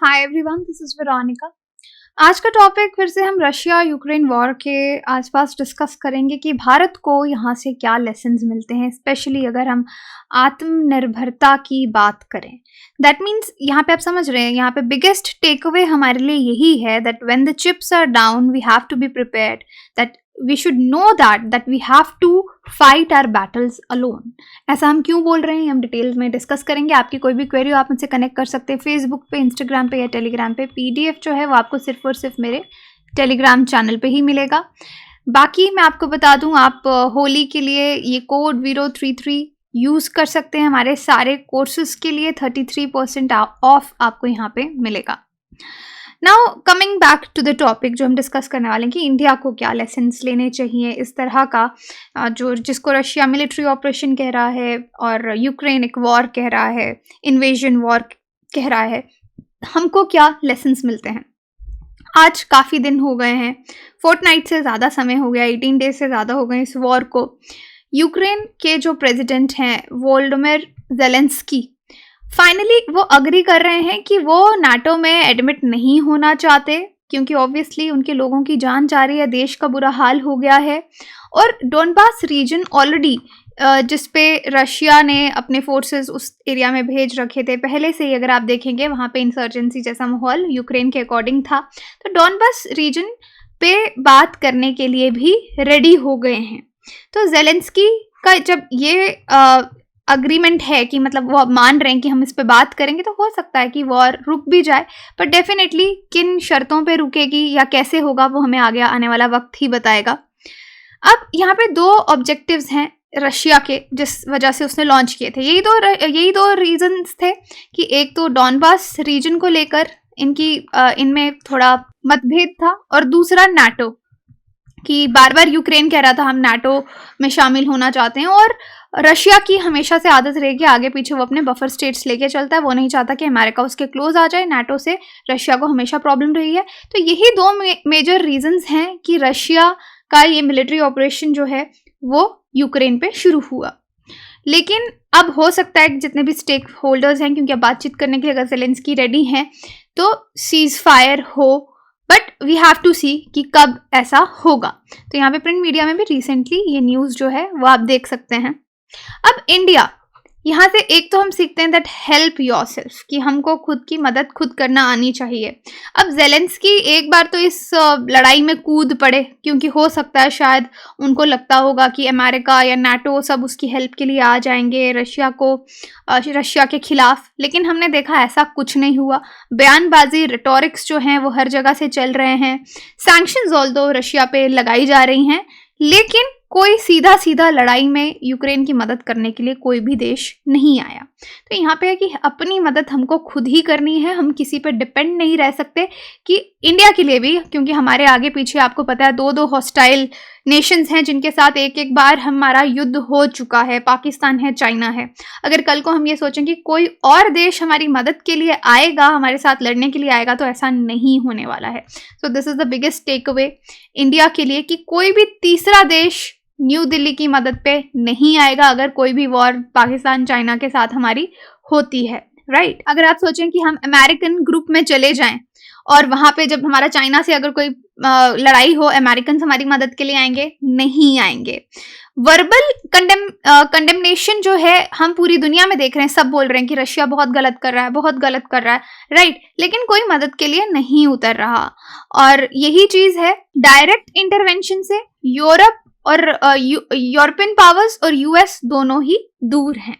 Hi everyone, this is Veronica. आज का topic फिर से हम रशिया यूक्रेन वॉर के आसपास डिस्कस करेंगे कि भारत को यहाँ से क्या लेसन्स मिलते हैं, स्पेशली अगर हम आत्मनिर्भरता की बात करें। दैट मीन्स यहाँ पे आप समझ रहे हैं, यहाँ पे बिगेस्ट टेक अवे हमारे लिए यही है that when the chips are down we have to be prepared, that we should know that we have to fight our battles alone. ऐसा हम क्यों बोल रहे हैं, हम डिटेल में डिस्कस करेंगे। आपकी कोई भी क्वेरी हो आप मुझसे कनेक्ट कर सकते हैं फेसबुक पे, इंस्टाग्राम पे या टेलीग्राम पे। पीडीएफ जो है वो आपको सिर्फ और सिर्फ मेरे टेलीग्राम चैनल पे ही मिलेगा। बाकी मैं आपको बता दूं, आप होली के लिए ये कोड वीरो33 यूज़ कर सकते हैं। हमारे सारे कोर्सेज के लिए 33% ऑफ आपको यहाँ पे मिलेगा। Now coming back to the topic जो हम डिस्कस करने वाले हैं कि इंडिया को क्या लेसन्स लेने चाहिए इस तरह का, जिसको रशिया मिलिट्री ऑपरेशन कह रहा है और यूक्रेन एक वॉर कह रहा है, इन्वेजन वॉर कह रहा है। हमको क्या लेसन्स मिलते हैं? आज काफ़ी दिन हो गए हैं, फोर्टनाइट से ज़्यादा समय हो गया, 18 डेज से ज़्यादा हो गए इस वॉर को। यूक्रेन के जो प्रेसिडेंट हैं वोलोडिमिर ज़ेलेंस्की, फाइनली वो अग्री कर रहे हैं कि वो नाटो में एडमिट नहीं होना चाहते, क्योंकि ऑब्वियसली उनके लोगों की जान जा रही है, देश का बुरा हाल हो गया है। और डोनबास रीजन ऑलरेडी जिस पे रशिया ने अपने फोर्सेस उस एरिया में भेज रखे थे पहले से ही, अगर आप देखेंगे वहाँ पे इंसर्जेंसी जैसा माहौल यूक्रेन के अकॉर्डिंग था, तो डोनबास रीजन पे बात करने के लिए भी रेडी हो गए हैं। तो ज़ेलेंस्की का जब ये अग्रीमेंट है कि मतलब वो अब मान रहे हैं कि हम इस पे बात करेंगे, तो हो सकता है कि वॉर रुक भी जाए, पर डेफिनेटली किन शर्तों पे रुकेगी या कैसे होगा वो हमें आगे आने वाला वक्त ही बताएगा। अब यहाँ पे 2 ऑब्जेक्टिव्स हैं रशिया के, जिस वजह से उसने लॉन्च किए थे। यही दो रीजंस थे कि एक तो डॉनबास रीजन को लेकर इनमें थोड़ा मतभेद था, और दूसरा नाटो, कि बार बार यूक्रेन कह रहा था हम नाटो में शामिल होना चाहते हैं, और रशिया की हमेशा से आदत रहेगी आगे पीछे वो अपने बफर स्टेट्स लेके चलता है। वो नहीं चाहता कि अमेरिका उसके क्लोज आ जाए। नाटो से रशिया को हमेशा प्रॉब्लम रही है। तो यही 2 मेजर रीजंस हैं कि रशिया का ये मिलिट्री ऑपरेशन जो है वो यूक्रेन पे शुरू हुआ। लेकिन अब हो सकता है कि जितने भी स्टेक होल्डर्स हैं, क्योंकि अब बातचीत करने के लिए अगर ज़ेलेंस्की रेडी हैं, तो सीज फायर हो, बट वी हैव टू सी कि कब ऐसा होगा। तो यहाँ पे प्रिंट मीडिया में भी रिसेंटली ये न्यूज़ जो है वो आप देख सकते हैं। अब इंडिया, यहाँ से एक तो हम सीखते हैं दैट हेल्प योरसेल्फ, कि हमको खुद की मदद खुद करना आनी चाहिए। अब ज़ेलेंस्की एक बार तो इस लड़ाई में कूद पड़े, क्योंकि हो सकता है शायद उनको लगता होगा कि अमेरिका या नाटो सब उसकी हेल्प के लिए आ जाएंगे रशिया के खिलाफ। लेकिन हमने देखा ऐसा कुछ नहीं हुआ। बयानबाजी, रिटोरिक्स जो हैं वो हर जगह से चल रहे हैं। सैंक्शंस ऑल्दो रशिया पे लगाई जा रही हैं, लेकिन कोई सीधा लड़ाई में यूक्रेन की मदद करने के लिए कोई भी देश नहीं आया। तो यहाँ पे है कि अपनी मदद हमको खुद ही करनी है, हम किसी पे डिपेंड नहीं रह सकते। कि इंडिया के लिए भी, क्योंकि हमारे आगे पीछे आपको पता है 2 हॉस्टाइल नेशंस हैं जिनके साथ एक बार हमारा युद्ध हो चुका है, पाकिस्तान है, चाइना है। अगर कल को हम ये सोचें कि कोई और देश हमारी मदद के लिए आएगा, हमारे साथ लड़ने के लिए आएगा, तो ऐसा नहीं होने वाला है। So this is the biggest takeaway India के लिए, कि कोई भी तीसरा देश न्यू दिल्ली की मदद पे नहीं आएगा अगर कोई भी वॉर पाकिस्तान चाइना के साथ हमारी होती है, राइट। अगर आप सोचें कि हम अमेरिकन ग्रुप में चले जाएं और वहाँ पे जब हमारा चाइना से अगर कोई लड़ाई हो, अमेरिकन हमारी मदद के लिए आएंगे? नहीं आएंगे। वर्बल कंडेमनेशन जो है हम पूरी दुनिया में देख रहे हैं, सब बोल रहे हैं कि रशिया बहुत गलत कर रहा है, बहुत गलत कर रहा है, राइट। लेकिन कोई मदद के लिए नहीं उतर रहा। और यही चीज़ है, डायरेक्ट इंटरवेंशन से यूरोप और यूरोपियन पावर्स और यूएस दोनों ही दूर हैं।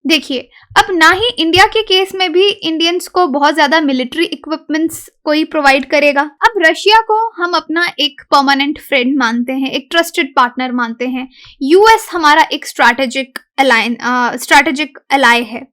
देखिए, अब ना ही इंडिया के केस में भी इंडियंस को बहुत ज़्यादा मिलिट्री इक्विपमेंट्स कोई प्रोवाइड करेगा। अब रशिया को हम अपना एक परमानेंट फ्रेंड मानते हैं, एक ट्रस्टेड पार्टनर मानते हैं। यूएस हमारा एक स्ट्रैटेजिक अलाय है।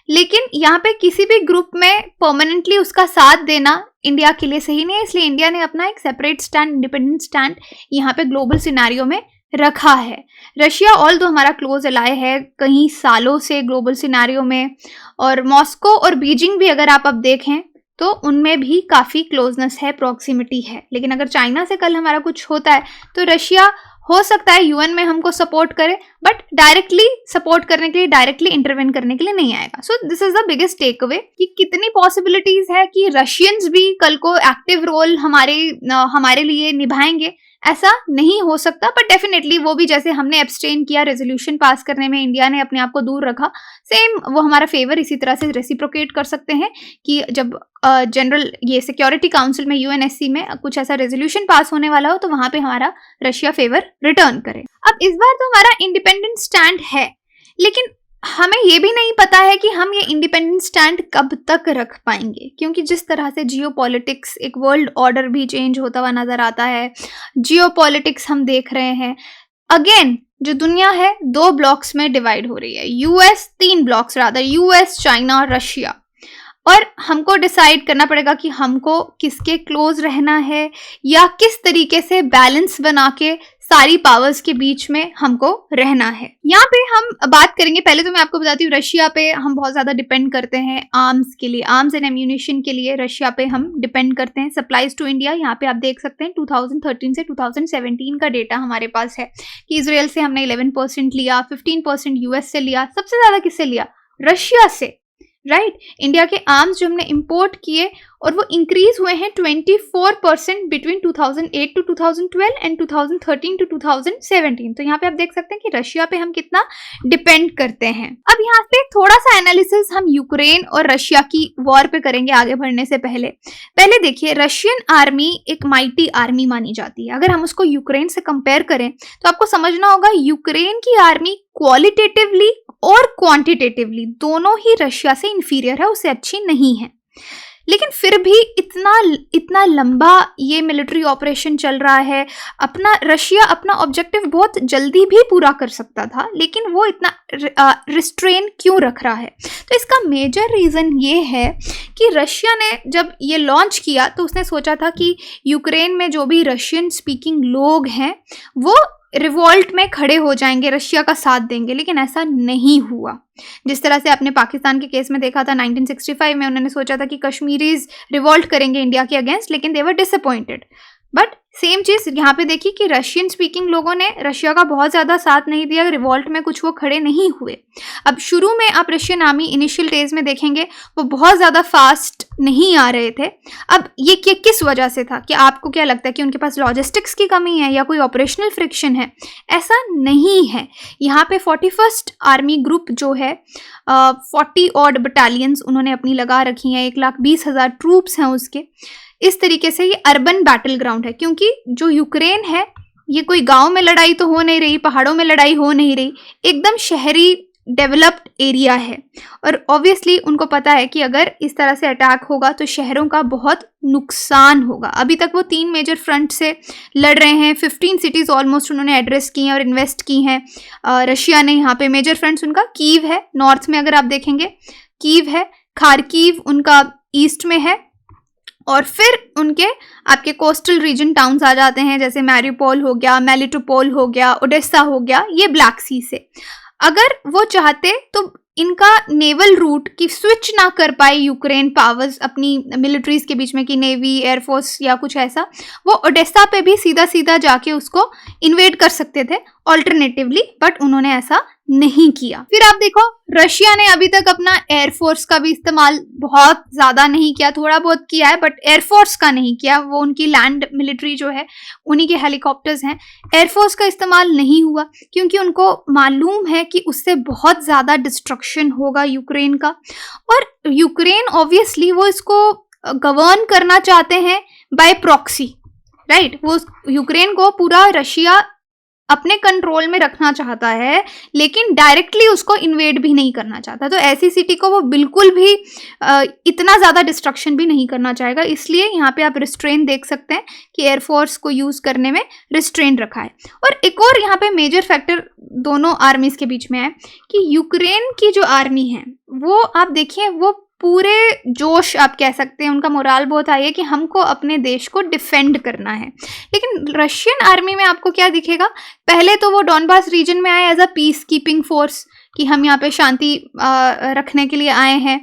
लेकिन यहाँ पे किसी भी ग्रुप में परमानेंटली उसका साथ देना इंडिया के लिए सही नहीं है। इसलिए इंडिया ने अपना एक सेपरेट स्टैंड, इंडिपेंडेंट स्टैंड यहाँ पे ग्लोबल सिनेरियो में रखा है। रशिया ऑल दो हमारा क्लोज अलाय है कई सालों से ग्लोबल सिनेरियो में, और मॉस्को और बीजिंग भी अगर आप अब देखें तो उनमें भी काफ़ी क्लोजनेस है, प्रॉक्सिमिटी है। लेकिन अगर चाइना से कल हमारा कुछ होता है तो रशिया हो सकता है यूएन में हमको सपोर्ट करे, बट डायरेक्टली सपोर्ट करने के लिए, डायरेक्टली इंटरवेन करने के लिए नहीं आएगा। So this is the biggest takeaway कि कितनी पॉसिबिलिटीज है कि रशियंस भी कल को एक्टिव रोल हमारे लिए निभाएंगे, ऐसा नहीं हो सकता। बट डेफिनेटली वो भी, जैसे हमने एब्सटेन किया रेजोल्यूशन पास करने में, इंडिया ने अपने आप को दूर रखा, सेम वो हमारा फेवर इसी तरह से रेसिप्रोकेट कर सकते हैं कि जब जनरल ये सिक्योरिटी काउंसिल में, यूएनएससी में कुछ ऐसा रेजोल्यूशन पास होने वाला हो तो वहां पे हमारा रशिया फेवर रिटर्न करे। अब इस बार तो हमारा इंडिपेंडेंट स्टैंड है, लेकिन हमें ये भी नहीं पता है कि हम ये इंडिपेंडेंट स्टैंड कब तक रख पाएंगे, क्योंकि जिस तरह से जियोपॉलिटिक्स, एक वर्ल्ड ऑर्डर भी चेंज होता हुआ नजर आता है। जियोपॉलिटिक्स हम देख रहे हैं, अगेन जो दुनिया है 2 ब्लॉक्स में डिवाइड हो रही है, US 3 blocks rather, US, China, Russia. और हमको डिसाइड करना पड़ेगा कि हमको किसके क्लोज रहना है या किस तरीके से बैलेंस बना के सारी पावर्स के बीच में हमको रहना है। यहाँ पे हम बात करेंगे, पहले तो मैं आपको बताती हूँ, रशिया पे हम बहुत ज़्यादा डिपेंड करते हैं आर्म्स के लिए, आर्म्स एंड एम्यूनिशन के लिए रशिया पे हम डिपेंड करते हैं। सप्लाईज टू इंडिया, यहाँ पे आप देख सकते हैं 2013 से 2017 का डेटा हमारे पास है कि इसराइल से हमने 11% लिया, 15% यूएस से लिया, सबसे ज़्यादा किससे लिया? रशिया से, राइट। इंडिया के आर्म्स जो हमने इंपोर्ट किए और वो इंक्रीज हुए हैं 24% बिटवीन 2008 टू 2012 एंड 2013 टू 2017। तो यहाँ पे आप देख सकते हैं कि रशिया पे हम कितना डिपेंड करते हैं। अब यहाँ पे थोड़ा सा एनालिसिस हम यूक्रेन और रशिया की वॉर पे करेंगे आगे बढ़ने से पहले देखिए, रशियन आर्मी एक माइटी आर्मी मानी जाती है। अगर हम उसको यूक्रेन से कंपेयर करें तो आपको समझना होगा यूक्रेन की आर्मी क्वालिटेटिवली और क्वांटिटेटिवली दोनों ही रशिया से इंफीरियर है, उससे अच्छी नहीं है। लेकिन फिर भी इतना लंबा ये मिलिट्री ऑपरेशन चल रहा है, रशिया अपना ऑब्जेक्टिव बहुत जल्दी भी पूरा कर सकता था, लेकिन वो इतना रिस्ट्रेन क्यों रख रहा है? तो इसका मेजर रीज़न ये है कि रशिया ने जब ये लॉन्च किया तो उसने सोचा था कि यूक्रेन में जो भी रशियन स्पीकिंग लोग हैं वो रिवॉल्ट में खड़े हो जाएंगे, रशिया का साथ देंगे, लेकिन ऐसा नहीं हुआ। जिस तरह से आपने पाकिस्तान के केस में देखा था 1965 में, उन्होंने सोचा था कि कश्मीरीज रिवॉल्ट करेंगे इंडिया के अगेंस्ट, लेकिन दे वर डिसअपॉइंटेड। बट सेम चीज़ यहाँ पे देखी कि रशियन स्पीकिंग लोगों ने रशिया का बहुत ज़्यादा साथ नहीं दिया, रिवॉल्ट में कुछ वो खड़े नहीं हुए। अब शुरू में आप रशियन आर्मी इनिशियल डेज में देखेंगे वो बहुत ज़्यादा फास्ट नहीं आ रहे थे। अब ये किस वजह से था? कि आपको क्या लगता है कि उनके पास लॉजिस्टिक्स की कमी है या कोई ऑपरेशनल फ्रिक्शन है? ऐसा नहीं है। यहाँ पे 41st आर्मी ग्रुप जो है 40 ऑड बटालियंस उन्होंने अपनी लगा रखी हैं, 1,20,000 ट्रूप्स हैं उसके। इस तरीके से ये अर्बन बैटल ग्राउंड है, क्योंकि जो यूक्रेन है ये कोई गांव में लड़ाई तो हो नहीं रही, पहाड़ों में लड़ाई हो नहीं रही, एकदम शहरी डेवलप्ड एरिया है। और ऑब्वियसली उनको पता है कि अगर इस तरह से अटैक होगा तो शहरों का बहुत नुकसान होगा। अभी तक वो 3 मेजर फ्रंट से लड़ रहे हैं, 15 सिटीज़ ऑलमोस्ट उन्होंने एड्रेस की हैं और इन्वेस्ट की हैं रशिया ने। यहाँ पे मेजर फ्रंट्स उनका कीव है, नॉर्थ में अगर आप देखेंगे कीव है, खार्कीव उनका ईस्ट में है, और फिर उनके आपके कोस्टल रीजन टाउन्स आ जाते हैं, जैसे मैरियोपोल हो गया, मेलिटोपोल हो गया, ओडेसा हो गया, ये ब्लैक सी से। अगर वो चाहते तो इनका नेवल रूट की स्विच ना कर पाए यूक्रेन पावर्स अपनी मिलिट्रीज के बीच में, कि नेवी, एयरफोर्स या कुछ ऐसा, वो ओडेसा पे भी सीधा सीधा जाके उसको इन्वेड कर सकते थे ऑल्टरनेटिवली, बट उन्होंने ऐसा नहीं किया। फिर आप देखो रशिया ने अभी तक अपना एयरफोर्स का भी इस्तेमाल बहुत ज़्यादा नहीं किया, थोड़ा बहुत किया है, बट एयरफोर्स का नहीं किया। वो उनकी लैंड मिलिट्री जो है उन्हीं के हेलीकॉप्टर्स हैं, एयरफोर्स का इस्तेमाल नहीं हुआ, क्योंकि उनको मालूम है कि उससे बहुत ज़्यादा डिस्ट्रक्शन होगा यूक्रेन का। और यूक्रेन ऑब्वियसली वो इसको गवर्न करना चाहते हैं बाय प्रॉक्सी, राइट। वो यूक्रेन को पूरा रशिया अपने कंट्रोल में रखना चाहता है, लेकिन डायरेक्टली उसको इन्वेड भी नहीं करना चाहता। तो ऐसी सिटी को वो बिल्कुल भी इतना ज़्यादा डिस्ट्रक्शन भी नहीं करना चाहेगा। इसलिए यहाँ पे आप रिस्ट्रेन देख सकते हैं कि एयरफोर्स को यूज़ करने में रिस्ट्रेन रखा है। और एक और यहाँ पे मेजर फैक्टर दोनों आर्मीज़ के बीच में है कि यूक्रेन की जो आर्मी है वो आप देखिए, वो पूरे जोश आप कह सकते हैं, उनका मोराल बहुत हाई है कि हमको अपने देश को डिफेंड करना है। लेकिन रशियन आर्मी में आपको क्या दिखेगा? पहले तो वो डॉनबास रीजन में आए as a peacekeeping force, कि हम यहाँ पे शांति रखने के लिए आए हैं।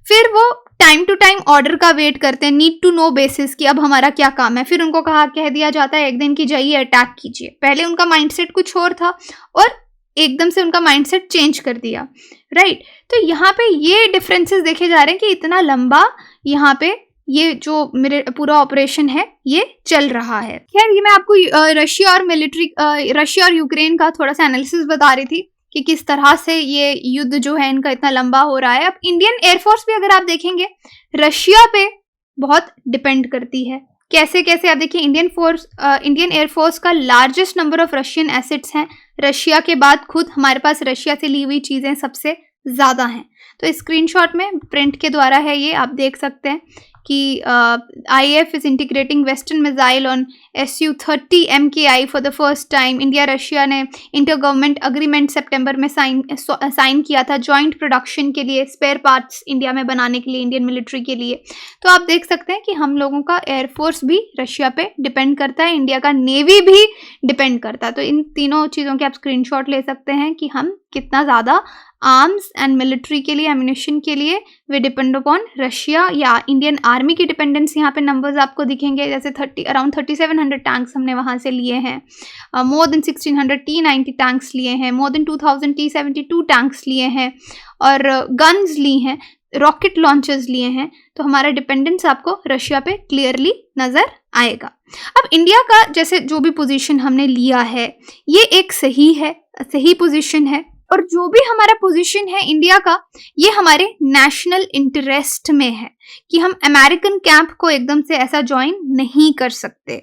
फिर वो टाइम टू टाइम ऑर्डर का वेट करते हैं, नीड टू नो बेसिस कि अब हमारा क्या काम है। फिर उनको कह दिया जाता है एक दिन की जाइए अटैक कीजिए। पहले उनका माइंडसेट कुछ और था और एकदम से उनका माइंडसेट चेंज कर दिया, राइट। तो यहाँ पे ये डिफरेंसेस देखे जा रहे हैं कि इतना लंबा यहाँ पे ये जो मेरे पूरा ऑपरेशन है ये चल रहा है। खैर, ये मैं आपको रशिया और यूक्रेन का थोड़ा सा एनालिसिस बता रही थी कि किस तरह से ये युद्ध जो है इनका इतना लंबा हो रहा है। अब इंडियन एयरफोर्स भी अगर आप देखेंगे रशिया पे बहुत डिपेंड करती है। कैसे कैसे आप देखिए, इंडियन एयरफोर्स का largest number of Russian assets हैं। रशिया के बाद खुद हमारे पास रशिया से ली हुई चीज़ें सबसे ज़्यादा हैं। तो स्क्रीनशॉट में प्रिंट के द्वारा है ये, आप देख सकते हैं कि IAF is integrating western missile on Su-30 MKI for the first time. India Russia ने इंटर गवर्नमेंट अग्रीमेंट सितंबर में साइन किया था जॉइंट प्रोडक्शन के लिए, स्पेयर पार्ट्स इंडिया में बनाने के लिए, इंडियन मिलिट्री के लिए। तो आप देख सकते हैं कि हम लोगों का एयरफोर्स भी रशिया पे डिपेंड करता है, इंडिया का नेवी भी डिपेंड करता है। तो इन तीनों चीज़ों के आप स्क्रीनशॉट ले सकते हैं कि हम कितना ज़्यादा आर्म्स एंड मिलिट्री के लिए, एम्यूनिशन के लिए वे डिपेंड अपॉन रशिया। या इंडियन आर्मी की डिपेंडेंस यहाँ पे नंबर्स आपको दिखेंगे, जैसे अराउंड 3700 टैंक्स हमने वहाँ से लिए हैं, मोर देन 1600 T-90 टैंक्स लिए हैं, मोर देन 2000 T-72 टैंक्स लिए हैं और गन्स ली हैं, रॉकेट लॉन्चर्स लिए हैं। तो हमारा डिपेंडेंस आपको रशिया पे क्लियरली नज़र आएगा। अब इंडिया का जैसे जो भी पोजीशन हमने लिया है ये एक सही पोजीशन है, और जो भी हमारा पोजीशन है इंडिया का ये हमारे नेशनल इंटरेस्ट में है कि हम अमेरिकन कैंप को एकदम से ऐसा ज्वाइन नहीं कर सकते।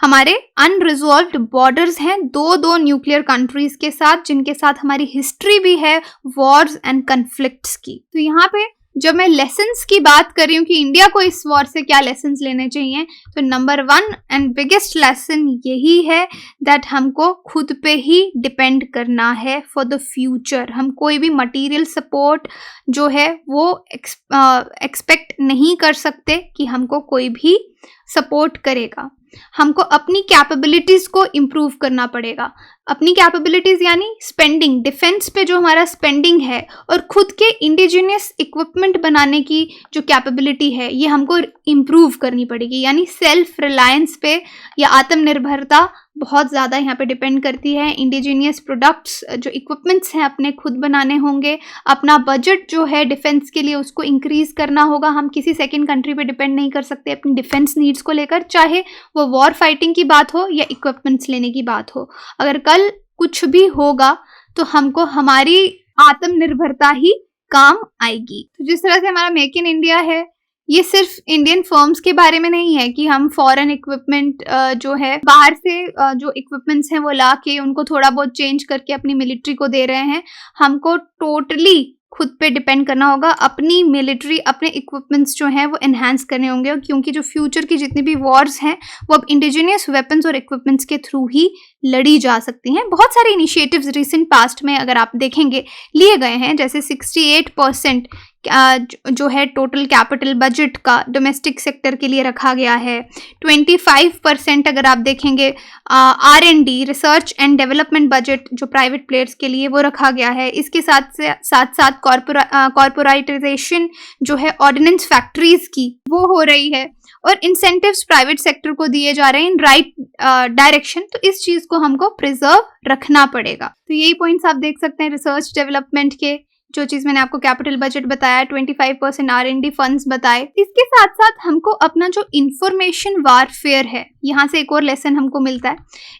हमारे अनरिजॉल्व्ड बॉर्डर्स हैं दो न्यूक्लियर कंट्रीज के साथ, जिनके साथ हमारी हिस्ट्री भी है वॉर्स एंड कन्फ्लिक्ट्स की। तो यहाँ पे जब मैं लेसन्स की बात कर रही हूँ कि इंडिया को इस वॉर से क्या लेसन्स लेने चाहिए, तो नंबर 1 एंड बिगेस्ट लेसन यही है दैट हमको खुद पे ही डिपेंड करना है फॉर द फ्यूचर। हम कोई भी मटेरियल सपोर्ट जो है वो एक्सपेक्ट नहीं कर सकते कि हमको कोई भी सपोर्ट करेगा। हमको अपनी कैपेबिलिटीज़ को इम्प्रूव करना पड़ेगा। अपनी कैपेबिलिटीज़ यानी स्पेंडिंग, डिफेंस पे जो हमारा स्पेंडिंग है और खुद के इंडिजिनियस इक्विपमेंट बनाने की जो कैपेबिलिटी है ये हमको इम्प्रूव करनी पड़ेगी। यानी सेल्फ रिलायंस पे या आत्मनिर्भरता बहुत ज़्यादा यहाँ पे डिपेंड करती है। इंडिजिनियस प्रोडक्ट्स जो इक्विपमेंट्स हैं अपने खुद बनाने होंगे। अपना बजट जो है डिफेंस के लिए उसको इंक्रीज़ करना होगा। हम किसी सेकेंड कंट्री पे डिपेंड नहीं कर सकते अपनी डिफेंस नीड्स को लेकर, चाहे वो वॉर फाइटिंग की बात हो या इक्विपमेंट्स लेने की बात हो। अगर कल कुछ भी होगा तो हमको हमारी आत्मनिर्भरता ही काम आएगी। तो जिस तरह से हमारा मेक इन इंडिया है ये सिर्फ इंडियन फर्म्स के बारे में नहीं है कि हम फॉरेन इक्विपमेंट जो है बाहर से जो इक्विपमेंट्स हैं वो ला के उनको थोड़ा बहुत चेंज करके अपनी मिलिट्री को दे रहे हैं। हमको टोटली खुद पे डिपेंड करना होगा। अपनी मिलिट्री, अपने इक्विपमेंट्स जो हैं वो एनहांस करने होंगे, क्योंकि जो फ्यूचर की जितनी भी वॉर्स हैं वो अब इंडिजिनियस वेपन्स और इक्विपमेंट्स के थ्रू ही लड़ी जा सकती हैं। बहुत सारे इनिशिएटिव्स रिसेंट पास्ट में अगर आप देखेंगे लिए गए हैं, जैसे 68% जो है टोटल कैपिटल बजट का डोमेस्टिक सेक्टर के लिए रखा गया है। 25% अगर आप देखेंगे R&D, research and development budget जो प्राइवेट प्लेयर्स के लिए वो रखा गया है। इसके साथ कॉर्पोरेटाइजेशन जो है ऑर्डिनेंस फैक्ट्रीज की वो हो रही है, और इंसेंटिव्स प्राइवेट सेक्टर को दिए जा रहे हैं इन राइट डायरेक्शन। तो इस चीज़ को हमको प्रिजर्व रखना पड़ेगा। तो यही पॉइंट्स आप देख सकते हैं रिसर्च डेवलपमेंट के। जो चीज़ मैंने आपको कैपिटल बजट बताया, 25% R&D फंड्स बताए। इसके साथ साथ हमको अपना जो इंफॉर्मेशन वॉरफेयर है, यहाँ से एक और लेसन हमको मिलता है।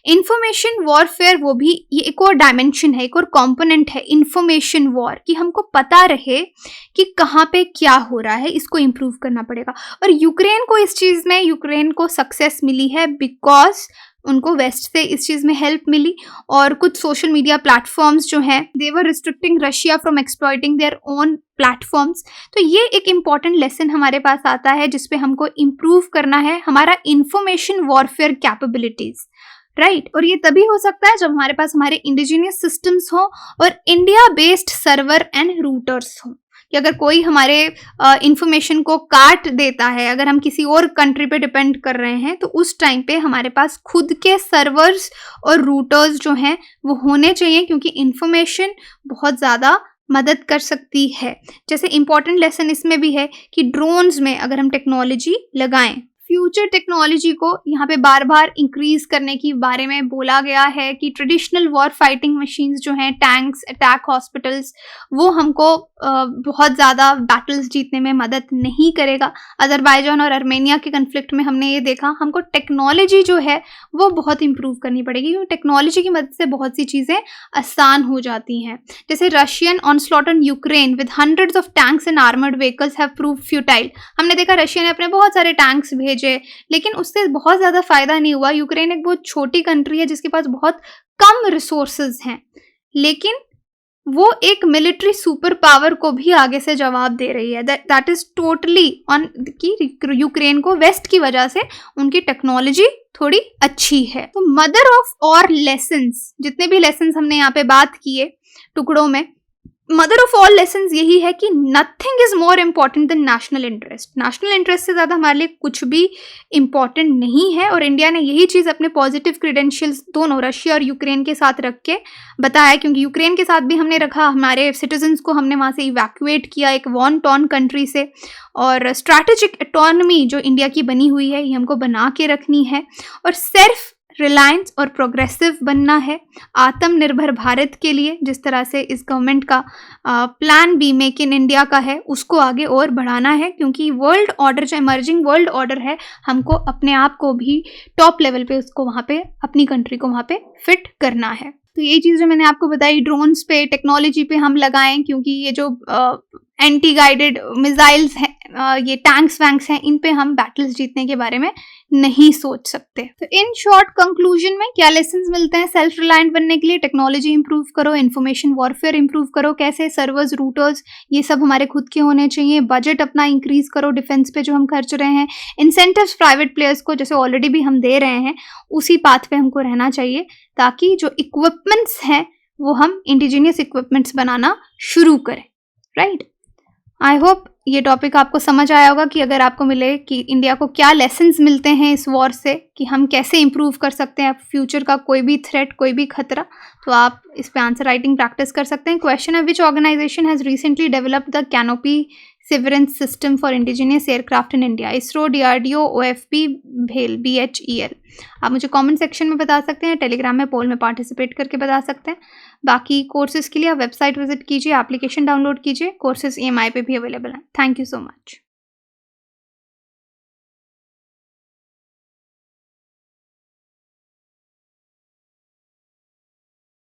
इंफॉर्मेशन वॉरफेयर वो भी ये एक और डायमेंशन है, एक और कंपोनेंट है इंफॉर्मेशन वॉर, कि हमको पता रहे कि कहाँ पे क्या हो रहा है, इसको इम्प्रूव करना पड़ेगा। और यूक्रेन को इस चीज़ में यूक्रेन को सक्सेस मिली है बिकॉज उनको वेस्ट से इस चीज़ में हेल्प मिली, और कुछ सोशल मीडिया प्लेटफॉर्म्स जो हैं they were restricting Russia from exploiting their own platforms. तो ये एक इम्पॉर्टेंट लेसन हमारे पास आता है जिसपे हमको इम्प्रूव करना है हमारा इंफॉर्मेशन वॉरफेयर कैपेबिलिटीज़, राइट। और ये तभी हो सकता है जब हमारे पास हमारे इंडिजिनियस सिस्टम्स हों और India based server and routers हों। कि अगर कोई हमारे इंफॉर्मेशन को काट देता है, अगर हम किसी और कंट्री पे डिपेंड कर रहे हैं, तो उस टाइम पे हमारे पास खुद के सर्वर्स और रूटर्स जो हैं वो होने चाहिए, क्योंकि इंफॉर्मेशन बहुत ज़्यादा मदद कर सकती है। जैसे इम्पोर्टेंट लेसन इसमें भी है कि ड्रोन्स में अगर हम टेक्नोलॉजी लगाएं, फ्यूचर टेक्नोलॉजी को यहाँ पे बार बार इंक्रीज करने की बारे में बोला गया है कि ट्रेडिशनल वॉर फाइटिंग मशीन्स जो हैं, टैंक्स, अटैक हॉस्पिटल्स, वो हमको बहुत ज़्यादा बैटल्स जीतने में मदद नहीं करेगा। अज़रबैजान और आर्मेनिया के कन्फ्लिक्ट में हमने ये देखा, हमको टेक्नोलॉजी जो है वो बहुत इंप्रूव करनी पड़ेगी, क्योंकि टेक्नोलॉजी की मदद से बहुत सी चीज़ें आसान हो जाती हैं। जैसे Russian onslaught on Ukraine with hundreds of tanks and armoured vehicles have prove futile. हमने देखा रशिया ने अपने बहुत सारे टैंक्स भेजे, लेकिन उससे बहुत ज़्यादा फायदा नहीं हुआ। यूक्रेन एक बहुत छोटी कंट्री है जिसके पास बहुत कम रिसोर्सेज हैं, लेकिन वो एक मिलिट्री सुपर पावर को भी आगे से जवाब दे रही है। दैट इज टोटली ऑन कि यूक्रेन को वेस्ट की वजह से उनकी टेक्नोलॉजी थोड़ी अच्छी है। तो मदर ऑफ और लेसन्स, जितने भी लेसन्स हमने यहाँ पे बात किए टुकड़ों में, मदर ऑफ ऑल लेसन्स यही है कि nothing is more important than national interest. National interest से ज़्यादा हमारे लिए कुछ भी इम्पॉर्टेंट नहीं है, और इंडिया ने यही चीज़ अपने पॉजिटिव क्रीडेंशियल्स दोनों रशिया और यूक्रेन के साथ रख के बताया, क्योंकि यूक्रेन के साथ भी हमने रखा, हमारे सिटीजन्स को हमने वहाँ से इवैक्यूएट किया एक वॉन टॉन कंट्री से, और स्ट्रैटेजिक ऑटोनॉमी जो इंडिया की बनी हुई है ये हमको बना के रखनी है, और सेल्फ रिलायंस और प्रोग्रेसिव बनना है आत्मनिर्भर भारत के लिए। जिस तरह से इस गवर्नमेंट का plan B make in India का है, उसको आगे और बढ़ाना है, क्योंकि वर्ल्ड ऑर्डर जो इमर्जिंग वर्ल्ड ऑर्डर है, हमको अपने आप को भी टॉप लेवल पे उसको वहाँ पे अपनी कंट्री को वहाँ पे फिट करना है। तो ये चीज़ जो मैंने आपको बताई ड्रोन्स पे, टेक्नोलॉजी पे हम लगाएं, क्योंकि ये जो एंटी गाइडेड मिसाइल्स हैं, ये टैंक्स वैंक्स हैं, इन पे हम बैटल्स जीतने के बारे में नहीं सोच सकते। तो इन शॉर्ट कंक्लूजन में क्या लेसन्स मिलते हैं सेल्फ रिलायंट बनने के लिए? टेक्नोलॉजी इंप्रूव करो, इन्फॉर्मेशन वॉरफेयर इंप्रूव करो, कैसे सर्वर्स, रूटर्स, ये सब हमारे खुद के होने चाहिए। बजट अपना इंक्रीज करो डिफेंस पे जो हम खर्च रहे हैं। इंसेंटिव्स प्राइवेट प्लेयर्स को जैसे ऑलरेडी भी हम दे रहे हैं, उसी पाथ पे हमको रहना चाहिए, ताकि जो इक्विपमेंट्स हैं वो हम इंडिजीनियस इक्विपमेंट्स बनाना शुरू करें। राइट, आई होप ये टॉपिक आपको समझ आया होगा कि अगर आपको मिले कि इंडिया को क्या लेसन्स मिलते हैं इस वॉर से, कि हम कैसे इंप्रूव कर सकते हैं फ्यूचर का कोई भी थ्रेट, कोई भी खतरा, तो आप इस पे आंसर राइटिंग प्रैक्टिस कर सकते हैं। क्वेश्चन है, which organization has recently developed the canopy severance system for indigenous aircraft in India? ISRO, DRDO, OFP, भेल, BHEL। आप मुझे कमेंट सेक्शन में बता सकते हैं, टेलीग्राम में पोल में पार्टिसिपेट करके बता सकते हैं। बाकी कोर्सेज के लिए आप वेबसाइट विजिट कीजिए, एप्लीकेशन डाउनलोड कीजिए, कोर्सेज EMI पे भी अवेलेबल हैं। Thank you so much.